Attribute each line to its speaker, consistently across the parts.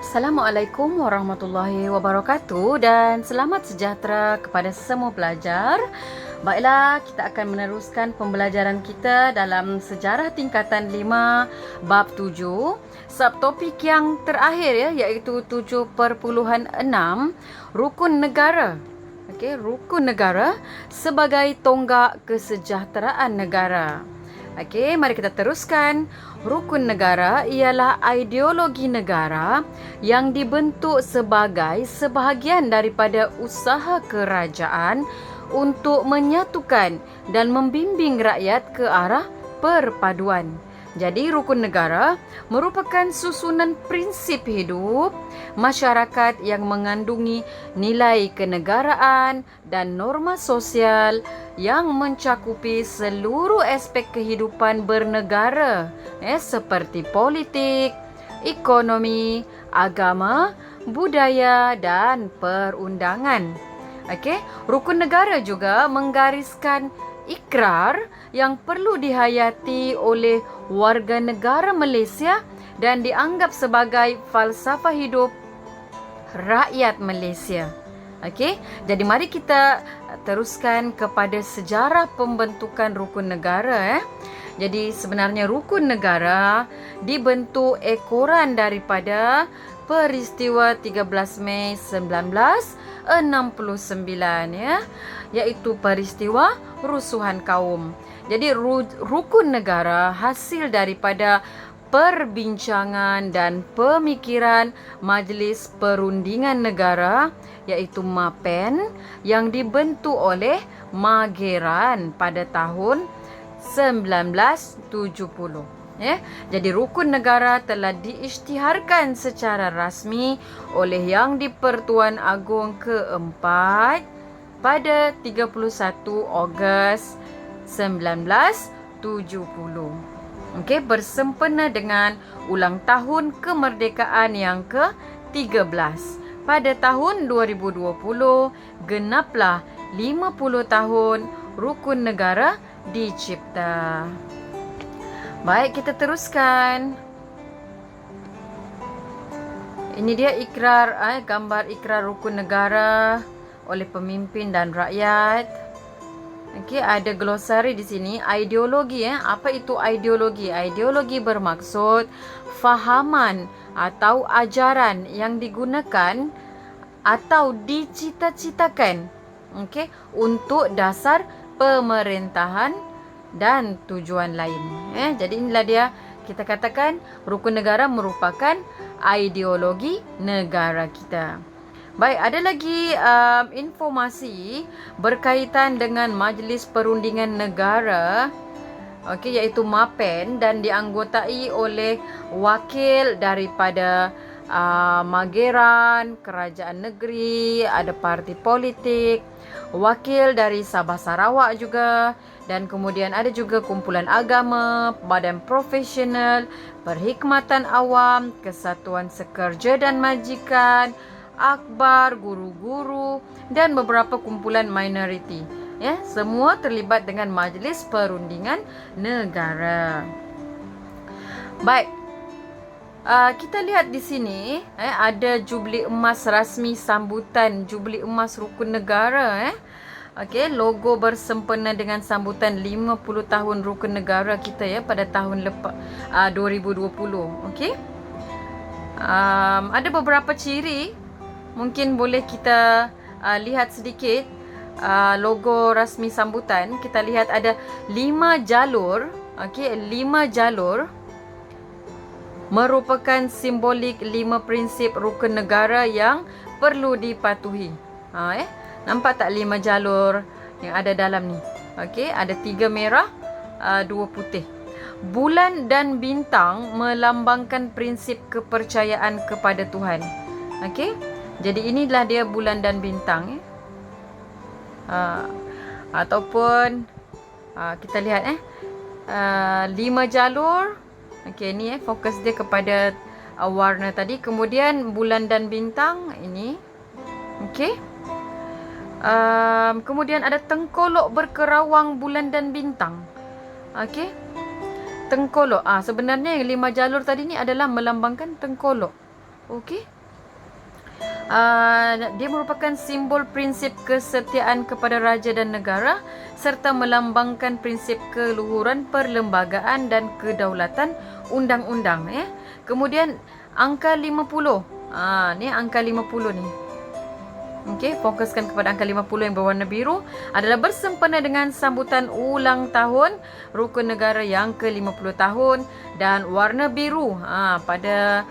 Speaker 1: Assalamualaikum warahmatullahi wabarakatuh dan selamat sejahtera kepada semua pelajar. Baiklah, kita akan meneruskan pembelajaran kita dalam sejarah tingkatan 5 bab 7. Subtopik yang terakhir iaitu 7.6 rukun negara. Rukun negara sebagai tonggak kesejahteraan negara. Mari kita teruskan. Rukun negara ialah ideologi negara yang dibentuk sebagai sebahagian daripada usaha kerajaan untuk menyatukan dan membimbing rakyat ke arah perpaduan. Jadi rukun negara merupakan susunan prinsip hidup masyarakat yang mengandungi nilai kenegaraan dan norma sosial yang mencakupi seluruh aspek kehidupan bernegara seperti politik, ekonomi, agama, budaya dan perundangan. Rukun negara juga menggariskan ikrar yang perlu dihayati oleh warga negara Malaysia dan dianggap sebagai falsafah hidup rakyat Malaysia. Jadi mari kita teruskan kepada sejarah pembentukan rukun negara. Jadi sebenarnya rukun negara dibentuk ekoran daripada peristiwa 13 Mei 1969 iaitu peristiwa rusuhan kaum. Jadi rukun negara hasil daripada perbincangan dan pemikiran Majlis Perundingan Negara iaitu MAPEN yang dibentuk oleh Mageran pada tahun 1970. Jadi rukun negara telah diisytiharkan secara rasmi oleh Yang di-Pertuan Agong keempat pada 31 Ogos 1970. Bersempena dengan ulang tahun kemerdekaan yang ke-13. Pada tahun 2020, genaplah 50 tahun rukun negara dicipta. Baik, kita teruskan. Ini dia ikrar, gambar ikrar rukun negara oleh pemimpin dan rakyat. Ada glosari di sini. Ideologi, apa itu ideologi? Ideologi bermaksud fahaman atau ajaran yang digunakan atau dicita-citakan untuk dasar pemerintahan dan tujuan lain. Jadi inilah dia, kita katakan rukun negara merupakan ideologi negara kita. Baik, ada lagi informasi berkaitan dengan Majlis Perundingan Negara, iaitu MAPEN, dan dianggotai oleh wakil daripada Mageran, kerajaan negeri, ada parti politik, wakil dari Sabah Sarawak juga, dan kemudian ada juga kumpulan agama, badan profesional, perkhidmatan awam, kesatuan sekerja dan majikan, akbar, guru-guru dan beberapa kumpulan minoriti. Semua terlibat dengan Majlis Perundingan Negara. Baik. Kita lihat di sini ada jubli emas rasmi sambutan jubli emas rukun negara. Logo bersempena dengan sambutan 50 tahun rukun negara kita pada tahun 2020. Ada beberapa ciri. Mungkin boleh kita lihat sedikit logo rasmi sambutan. Kita lihat ada 5 jalur. 5 jalur merupakan simbolik 5 prinsip rukun negara yang perlu dipatuhi. Nampak tak 5 jalur yang ada dalam ni? Ada 3 merah, 2 putih. Bulan dan bintang melambangkan prinsip kepercayaan kepada Tuhan. Jadi inilah dia bulan dan bintang. Ataupun kita lihat 5 jalur. Ni fokus dia kepada warna tadi. Kemudian bulan dan bintang ini. Kemudian ada tengkolok berkerawang bulan dan bintang. Tengkolok. Sebenarnya yang 5 jalur tadi ni adalah melambangkan tengkolok. Okey. Dia merupakan simbol prinsip kesetiaan kepada raja dan negara serta melambangkan prinsip keluhuran perlembagaan dan kedaulatan undang-undang. Kemudian angka 50. Ni angka 50 ni. Okey, fokuskan kepada angka 50 yang berwarna biru adalah bersempena dengan sambutan ulang tahun Rukun Negara yang ke-50 tahun, dan warna biru pada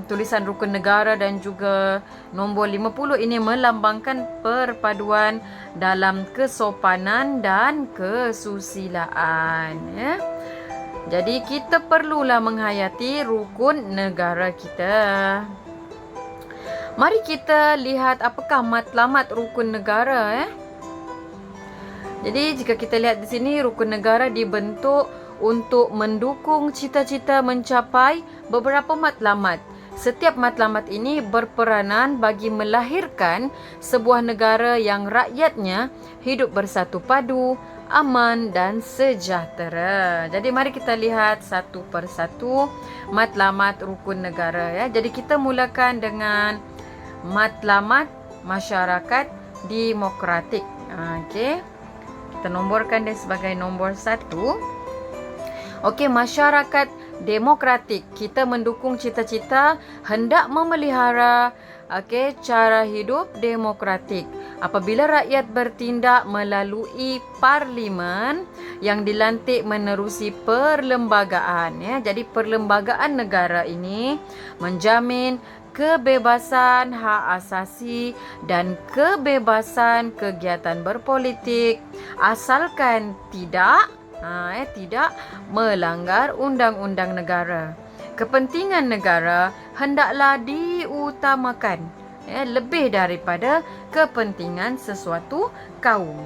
Speaker 1: tulisan Rukun Negara dan juga nombor 50 ini melambangkan perpaduan dalam kesopanan dan kesusilaan. Jadi kita perlulah menghayati rukun negara kita. Mari kita lihat apakah matlamat rukun negara. Jadi jika kita lihat di sini, rukun negara dibentuk untuk mendukung cita-cita mencapai beberapa matlamat. Setiap matlamat ini berperanan bagi melahirkan sebuah negara yang rakyatnya hidup bersatu padu, aman dan sejahtera. Jadi mari kita lihat satu persatu matlamat rukun negara. Jadi kita mulakan dengan matlamat masyarakat demokratik. Okey. Kita nomborkan dia sebagai nombor 1. Okey, masyarakat demokratik. Kita mendukung cita-cita hendak memelihara cara hidup demokratik. Apabila rakyat bertindak melalui parlimen yang dilantik menerusi perlembagaan. Jadi perlembagaan negara ini menjamin kebebasan hak asasi dan kebebasan kegiatan berpolitik asalkan tidak melanggar undang-undang negara. Kepentingan negara hendaklah diutamakan lebih daripada kepentingan sesuatu kaum.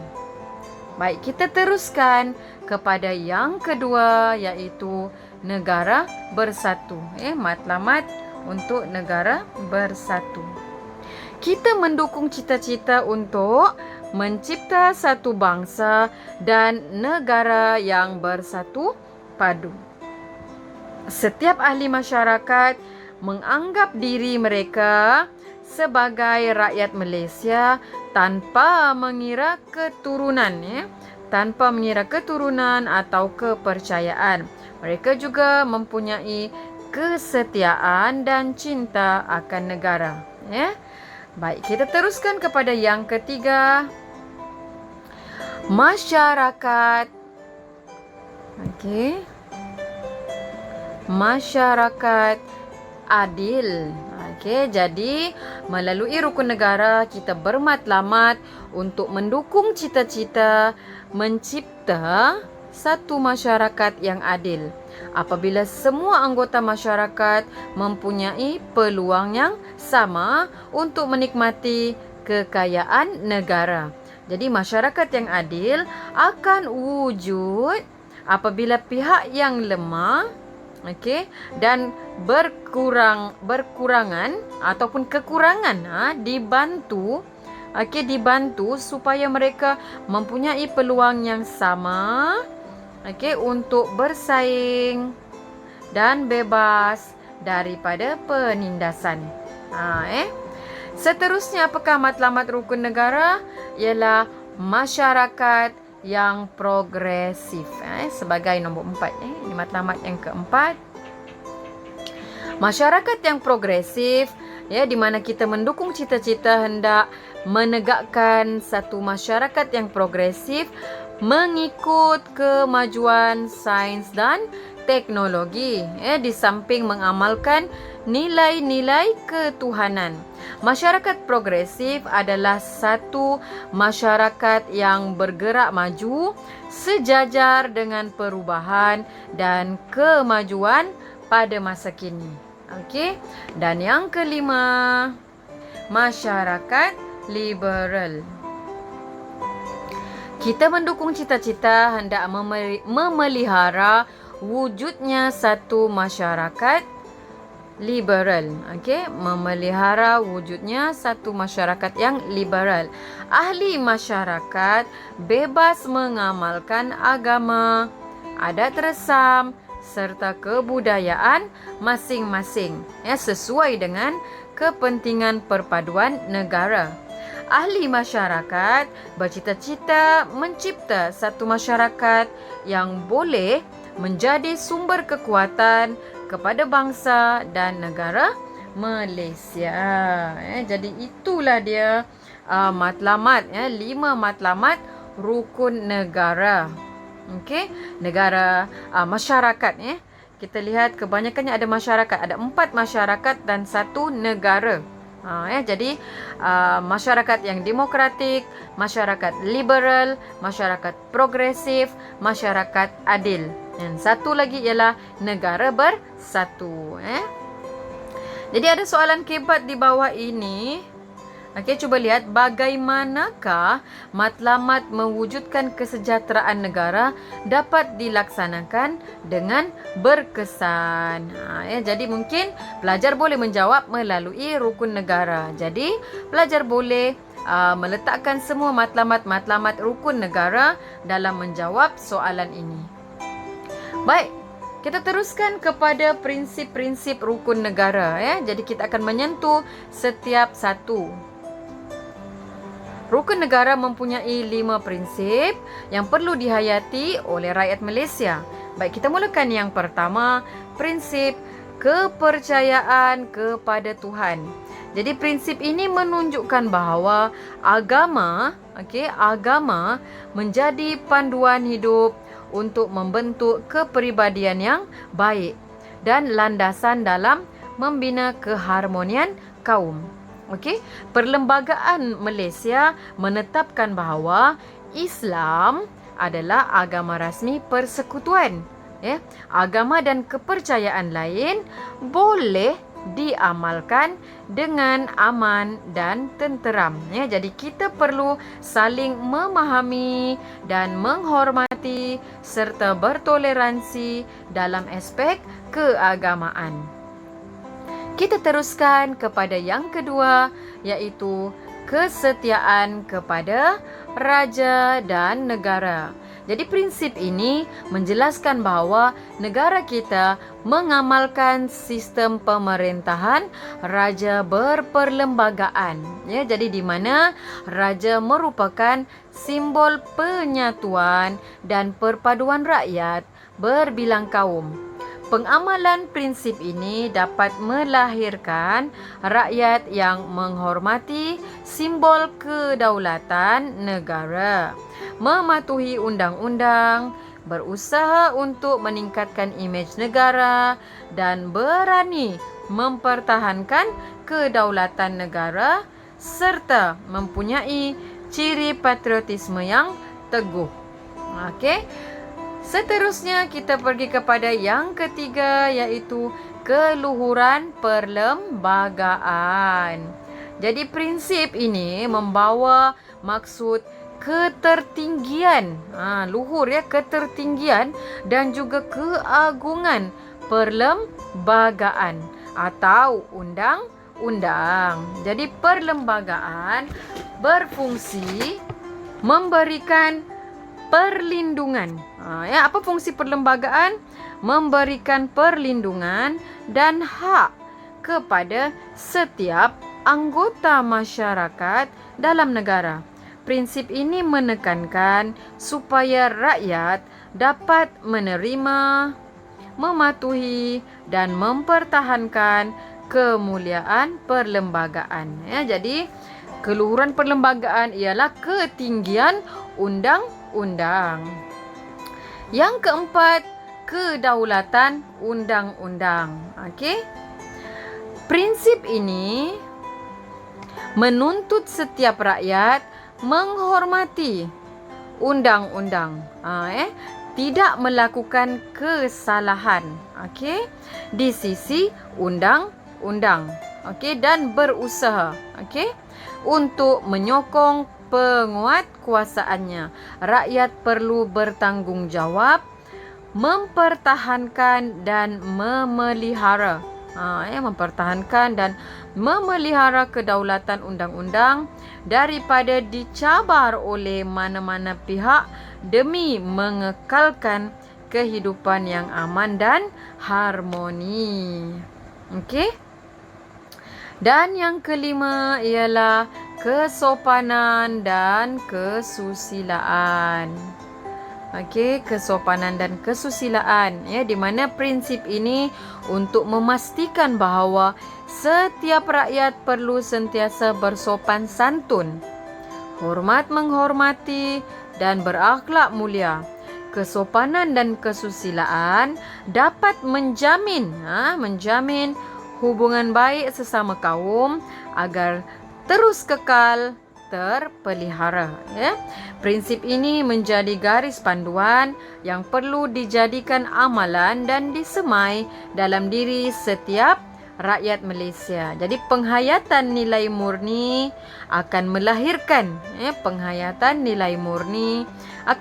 Speaker 1: Baik, kita teruskan kepada yang kedua, iaitu negara bersatu. Matlamat untuk negara bersatu. Kita mendukung cita-cita untuk mencipta satu bangsa dan negara yang bersatu padu. Setiap ahli masyarakat menganggap diri mereka sebagai rakyat Malaysia tanpa mengira keturunan atau kepercayaan. Mereka juga mempunyai kesetiaan dan cinta akan negara. Baik, kita teruskan kepada yang ketiga. Masyarakat. Masyarakat adil. Jadi melalui rukun negara kita bermatlamat untuk mendukung cita-cita mencipta satu masyarakat yang adil. Apabila semua anggota masyarakat mempunyai peluang yang sama untuk menikmati kekayaan negara. Jadi masyarakat yang adil akan wujud apabila pihak yang lemah dan berkurangan ataupun kekurangan dibantu supaya mereka mempunyai peluang yang sama untuk bersaing dan bebas daripada penindasan. Seterusnya, apakah matlamat rukun negara? Ialah masyarakat yang progresif. Sebagai nombor 4. Ini matlamat yang keempat. Masyarakat yang progresif, di mana kita mendukung cita-cita hendak menegakkan satu masyarakat yang progresif mengikut kemajuan sains dan teknologi, di samping mengamalkan nilai-nilai ketuhanan. Masyarakat progresif adalah satu masyarakat yang bergerak maju sejajar dengan perubahan dan kemajuan pada masa kini. Dan yang kelima, masyarakat liberal. Kita mendukung cita-cita hendak memelihara wujudnya satu masyarakat liberal. Memelihara wujudnya satu masyarakat yang liberal. Ahli masyarakat bebas mengamalkan agama, adat resam serta kebudayaan masing-masing sesuai dengan kepentingan perpaduan negara. Ahli masyarakat bercita-cita mencipta satu masyarakat yang boleh menjadi sumber kekuatan kepada bangsa dan negara Malaysia. Jadi itulah dia matlamat, 5 matlamat rukun negara. Okey, negara, masyarakat. Kita lihat kebanyakannya ada masyarakat, ada 4 masyarakat dan 1 negara. Jadi masyarakat yang demokratik, masyarakat liberal, masyarakat progresif, masyarakat adil. Dan satu lagi ialah negara bersatu. Jadi ada soalan kebat di bawah ini. Okey, cuba lihat bagaimanakah matlamat mewujudkan kesejahteraan negara dapat dilaksanakan dengan berkesan. Jadi mungkin pelajar boleh menjawab melalui rukun negara. Jadi pelajar boleh meletakkan semua matlamat-matlamat rukun negara dalam menjawab soalan ini. Baik, kita teruskan kepada prinsip-prinsip rukun negara. Jadi kita akan menyentuh setiap satu. Rukun negara mempunyai 5 prinsip yang perlu dihayati oleh rakyat Malaysia. Baik, kita mulakan yang pertama, prinsip kepercayaan kepada Tuhan. Jadi prinsip ini menunjukkan bahawa agama menjadi panduan hidup untuk membentuk kepribadian yang baik dan landasan dalam membina keharmonian kaum. Okey, Perlembagaan Malaysia menetapkan bahawa Islam adalah agama rasmi persekutuan. Agama dan kepercayaan lain boleh diamalkan dengan aman dan tenteram. Jadi kita perlu saling memahami dan menghormati serta bertoleransi dalam aspek keagamaan. Kita teruskan kepada yang kedua, iaitu kesetiaan kepada raja dan negara. Jadi prinsip ini menjelaskan bahawa negara kita mengamalkan sistem pemerintahan raja berperlembagaan. Jadi di mana raja merupakan simbol penyatuan dan perpaduan rakyat berbilang kaum. Pengamalan prinsip ini dapat melahirkan rakyat yang menghormati simbol kedaulatan negara, mematuhi undang-undang, berusaha untuk meningkatkan imej negara dan berani mempertahankan kedaulatan negara serta mempunyai ciri patriotisme yang teguh. Okey. Seterusnya kita pergi kepada yang ketiga, iaitu keluhuran perlembagaan. Jadi prinsip ini membawa maksud ketertinggian, luhur ketertinggian dan juga keagungan perlembagaan atau undang-undang. Jadi perlembagaan berfungsi memberikan perlindungan. Apa fungsi perlembagaan? Memberikan perlindungan dan hak kepada setiap anggota masyarakat dalam negara. Prinsip ini menekankan supaya rakyat dapat menerima, mematuhi dan mempertahankan kemuliaan perlembagaan. Jadi keluhuran perlembagaan ialah ketinggian undang-undang. Yang keempat, kedaulatan undang-undang. Okey. Prinsip ini menuntut setiap rakyat menghormati undang-undang, tidak melakukan kesalahan, di sisi undang-undang, dan berusaha, untuk menyokong penguatkuasaannya. Rakyat perlu bertanggungjawab, mempertahankan dan memelihara kedaulatan undang-undang daripada dicabar oleh mana-mana pihak demi mengekalkan kehidupan yang aman dan harmoni. Okey. Dan yang kelima ialah kesopanan dan kesusilaan. Okey, kesopanan dan kesusilaan, ya, di mana prinsip ini untuk memastikan bahawa setiap rakyat perlu sentiasa bersopan santun, hormat menghormati dan berakhlak mulia. Kesopanan dan kesusilaan dapat menjamin hubungan baik sesama kaum agar terus kekal terpelihara, ya. Prinsip ini menjadi garis panduan yang perlu dijadikan amalan dan disemai dalam diri setiap rakyat Malaysia. Jadi penghayatan nilai murni akan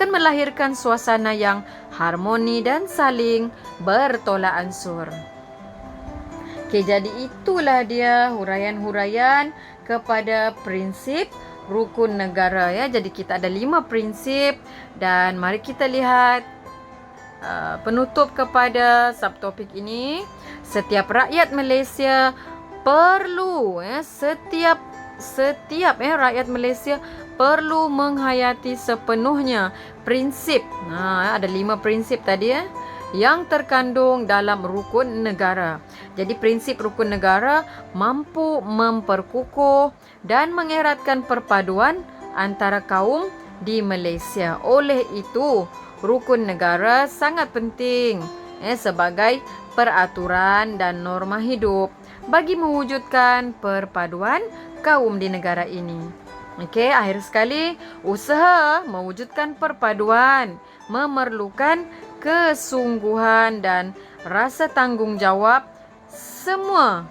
Speaker 1: melahirkan suasana yang harmoni dan saling bertolak ansur. Okey, jadi itulah dia huraian-huraian kepada prinsip rukun negara, ya. Jadi kita ada 5 prinsip dan mari kita lihat penutup kepada subtopik ini. Setiap rakyat Malaysia perlu, setiap rakyat Malaysia perlu menghayati sepenuhnya prinsip. Ada 5 prinsip tadi, yang terkandung dalam rukun negara. Jadi prinsip rukun negara mampu memperkukuh dan mengeratkan perpaduan antara kaum di Malaysia. Oleh itu, rukun negara sangat penting sebagai peraturan dan norma hidup bagi mewujudkan perpaduan kaum di negara ini. Okey, akhir sekali, usaha mewujudkan perpaduan memerlukan kesungguhan dan rasa tanggungjawab semua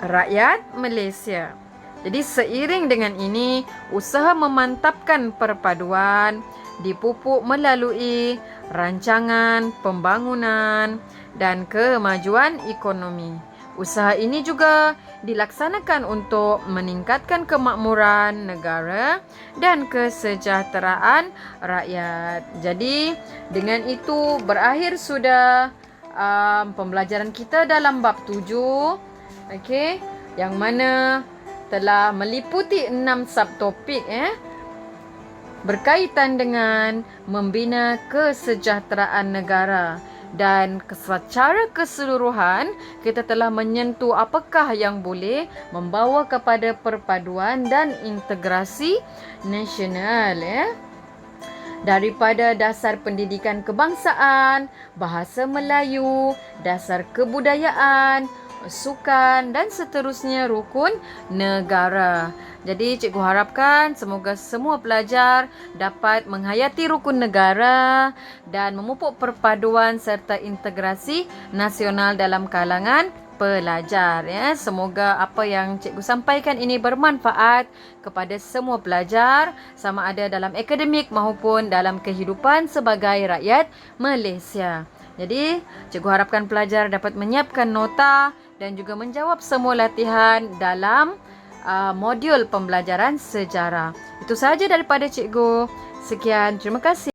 Speaker 1: rakyat Malaysia. Jadi seiring dengan ini, usaha memantapkan perpaduan dipupuk melalui rancangan pembangunan dan kemajuan ekonomi. Usaha ini juga dilaksanakan untuk meningkatkan kemakmuran negara dan kesejahteraan rakyat. Jadi, dengan itu berakhir sudah pembelajaran kita dalam bab 7, okey, yang mana telah meliputi 6 subtopik berkaitan dengan membina kesejahteraan negara. Dan secara keseluruhan kita telah menyentuh apakah yang boleh membawa kepada perpaduan dan integrasi nasional, daripada dasar pendidikan kebangsaan, bahasa Melayu, dasar kebudayaan, sukan dan seterusnya rukun negara. Jadi cikgu harapkan semoga semua pelajar dapat menghayati rukun negara dan memupuk perpaduan serta integrasi nasional dalam kalangan pelajar, Semoga apa yang cikgu sampaikan ini bermanfaat kepada semua pelajar sama ada dalam akademik maupun dalam kehidupan sebagai rakyat Malaysia. Jadi cikgu harapkan pelajar dapat menyiapkan nota dan juga menjawab semua latihan dalam modul pembelajaran sejarah. Itu sahaja daripada cikgu. Sekian, terima kasih.